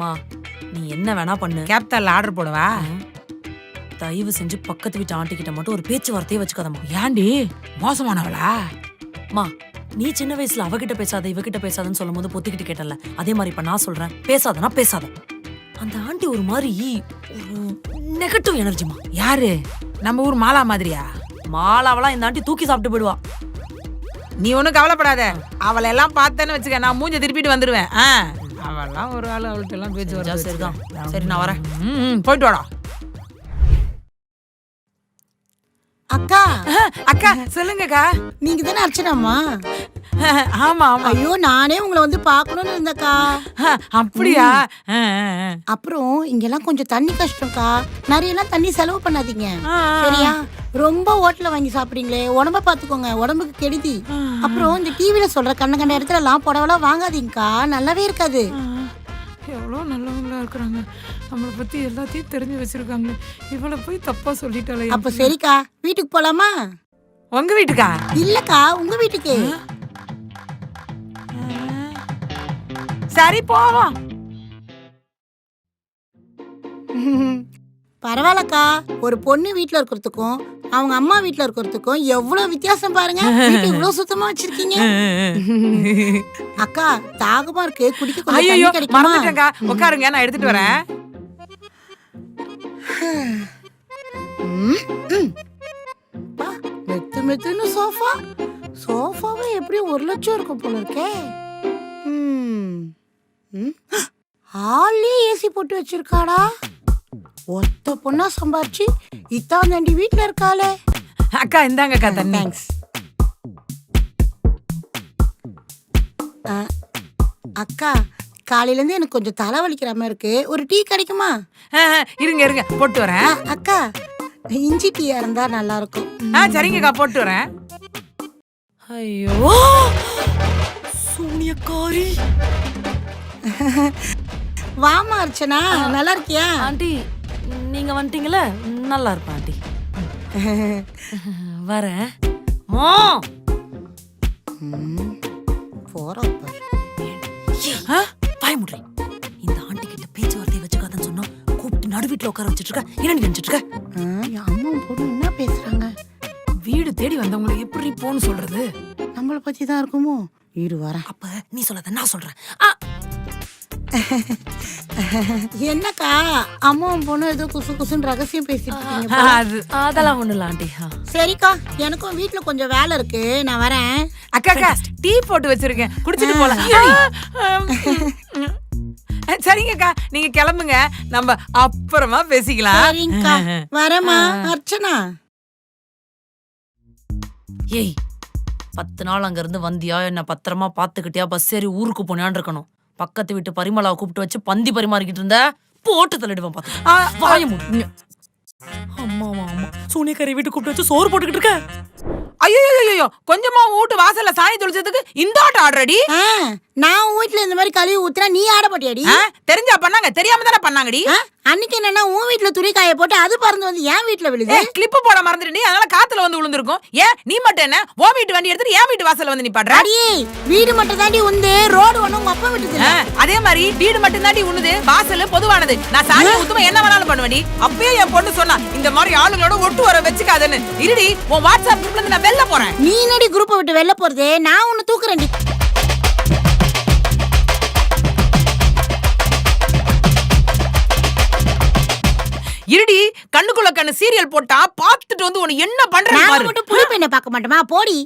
மா நீ என்ன வேணா பண்ணு. கேப்டன்ல ஆர்டர் போடவா? தயவு செஞ்சு பக்கத்து வீட்டு ஆண்டி கிட்ட மட்டும் ஒரு பேச்சுவார்த்தையே வச்சுக்காதம்மா. ஏண்டி மோசமானவளா? மா நீ சின்ன வயசுல அவகிட்ட பேசாத இவகிட்ட பேசாதன்னு சொல்லும் போது பொத்திக்கிட்டு கேட்டல, அதே மாதிரி இப்ப நான் சொல்றேன், பேசாதனா பேசாத. அந்த ஆண்டி ஒரு மாதிரி ஒரு நெகட்டிவ் எனர்ஜிமா. யாரு? நம்ம ஊர் மாலா மாதிரியா? மாலாவெல்லாம் இந்த ஆண்டி தூக்கி சாப்பிட்டு போயிடுவா. நீ ஒன்னும் கவலைப்படாத, அவளை எல்லாம் பார்த்தேன்னு வச்சுக்க, நான் மூஞ்ச திருப்பிட்டு வந்துருவேன். அவெல்லாம் ஒரு ஆளு, அவள்கிட்ட எல்லாம் பேச்சு வரா. சரிதான், சரி நான் வரேன். போயிட்டு வாடா. அக்கா அக்கா சொல்லுங்கக்கா. நீங்க தானே அர்ச்சனாமா? ஆமா ஆமா. ஐயோ நானே உங்களை வந்து பார்க்கணும்னு இருந்தக்கா. அப்படியா? அப்புறம் இங்கெல்லாம் கொஞ்சம் தண்ணி கஷ்டம்க்கா, நிறைய எல்லாம் தண்ணி செலவு பண்ணாதீங்க சரியா? ரொம்ப ஹோட்டல்ல வாங்கி சாப்பிடுறீங்களே, உடம்ப பாத்துக்கோங்க, உடம்புக்கு கெடுதி. அப்புறம் இந்த டிவில சொல்ற கண்ட இடத்துல எல்லாம் புடவெல்லாம் வாங்காதீங்கக்கா, நல்லாவே இருக்காது. எவ்வளோ நல்லவங்களா இருக்கிறாங்க, நம்மளை பத்தி எல்லாத்தையும் தெரிஞ்சு வச்சிருக்காங்க, இவளை போய் தப்பா சொல்லிட்டாலே. அப்ப சரிக்கா, வீட்டுக்கு போலாமா? உங்க வீட்டுக்கா? இல்லக்கா உங்க வீட்டுக்கு. சரி போவோம். பரவாயில்லக்கா, ஒரு பொண்ணு வீட்டுல இருக்கிறதுக்கும் அவங்க அம்மா வீட்டுல இருக்கிறதுக்கும் எவ்வளவு வித்தியாசம் பாருங்க. இவ்வளவு சுத்தமா வச்சிருக்கீங்க. அக்கா தாகமா இருக்கு, குடிக்க கொஞ்சம் ஐயோ தண்ணி கிடைக்குமா? மறந்துட்டேன்க்கா, உட்காருங்க நான் எடுத்துட்டு வரேன். மெத்து மெத்துன்னு சோஃபாவே எப்படியும் 1 லட்சம் இருக்கும் போல இருக்கே. ஹாலே ஏசி போட்டு வச்சிருக்காடா. ஒத்த பொண்ணா சம்பாரிச்சு இத்தான் தாண்டி வீட்டுல இருக்காளே. அக்கா இந்தாங்கக்கா தண்ணி. தேங்க்ஸ். அக்கா காலையில இருந்து எனக்கு கொஞ்சம் தலை வலிக்கிற மாதிரி இருக்கு, ஒரு டீ கிடைக்குமா? இருங்க இருங்க போட்டு வரேன். அக்கா இஞ்சி டீயா இருந்தா நல்லா இருக்கும். சரிங்கக்கா போட்டு வரேன். ஐயோ சூனியக்காரி. வாமா அர்ச்சனா, நல்லா இருக்கியா? ஆண்டி நீங்க வந்துட்டீங்களே, நல்லா இருப்பேன் ஆண்டி. வரேன். மோ போறோம். பாய முடுறேன். இந்த ஆண்டி கிட்ட பேச்சுவார்த்தையை வச்சுக்காதன்னு சொன்னா கூப்பிட்டு நடு வீட்டுல உட்கார வச்சுட்டு இருக்க. என்ன நினைச்சிட்டு இருக்க? அம்மா பொண்ணு என்ன பேசுறாங்க? வீடு தேடி வந்தவங்களை எப்படி போன்னு சொல்றது? நம்மள பத்தி தான் இருக்குமோ? இரு வரேன். அப்ப நீ சொல்லாத நான் சொல்றேன். என்னக்கா அம்மாவும் பொண்ணு ஏதோ குசு குசுன்னு ரகசியம் பேசிட்டு இருக்கீங்க? அதெல்லாம் ஒண்ணு இல்ல ஆண்டி. சரிக்கா, எனக்கும் வீட்டுல கொஞ்சம் வேலை இருக்கு, நான் வரேன். அக்கா டீ போட்டு வச்சிருக்கேன், குடிச்சிட்டு போலாம். சரிங்கக்கா நீங்க கிளம்புங்க, நம்ம அப்புறமா பேசிக்கலாம். சரிங்கக்கா வரேம்மா. அர்ச்சனா ஏய் 10 நாள் அங்க இருந்து வந்தியா, என்ன பத்திரமா பாத்துக்கிட்டியா, பஸ் ஏறி ஊருக்கு போனியான்னு இருக்கணும். பக்கத்து வீட்டு பரிமளாவை கூப்பிட்டு வச்சு பந்தி பரிமாறிக்கிட்டு இருந்த போட்டு தள்ளிடுவேன் பாத்து. வாய மூடு. அம்மாவா அம்மா சூனியக்காரி வீட்டு கூப்பிட்டு வச்சு சோறு போட்டுக்கிட்டு இருக்க. ஐயோ கொஞ்சமா வீட்டு வாசல்ல சாணி தொளிச்சதுக்கு இந்த ஆட்டம் ஆடுறடி. நான் உன் வீட்டுல இந்த மாதிரி கழுவி ஊத்துனா நீ ஆடப்பட்டியாடி? தெரிஞ்சா பண்ணாங்க, தெரியாம தானே பண்ணாங்கடி. அன்னைக்கு என்னன்னா உன் வீட்டுல துணி காய போட்டு அது பறந்து வந்து என் வீட்டுல விழுது. கிளிப்பு போட மறந்துட்டு அதனால காத்துல வந்து விழுந்திருக்கும். ஏன் நீ மட்டும் என்ன உன் வீட்டு வண்டி எடுத்துட்டு என் வீட்டு வாசல்ல வந்து நிப்பாடுற? வீடு மட்டும் தாண்டி உந்து, ரோடு ஒண்ணு உங்க அப்பா வீட்டுது. அதே மாதிரி வீடு மட்டும் தாண்டி உண்ணுது, வாசல் பொதுவானது. நான் சாணி ஊத்துமா என்ன வேணாலும் பண்ணுவேடி. அப்பயே என் பொண்ணு சொன்னா இந்த மாதிரி ஆளுங்களோட ஒட்டு வர வச்சுக்காதன்னு. இருடி உன் வாட்ஸ்அப் குரூப்ல இருந்து நான் வெளில போறேன். நீ என்னடி குரூப்பை விட்டு வெளில போறது? நான் உன்னை தூக்குறேன்டி. இருடி கண்ணுக்குள்ள கண்ணு சீரியல் போட்டா பாத்துட்டு வந்து உன்னை என்ன பண்ற? நான் மட்டும் புளி பெண்ணை பார்க்க மாட்டோமா? போடி.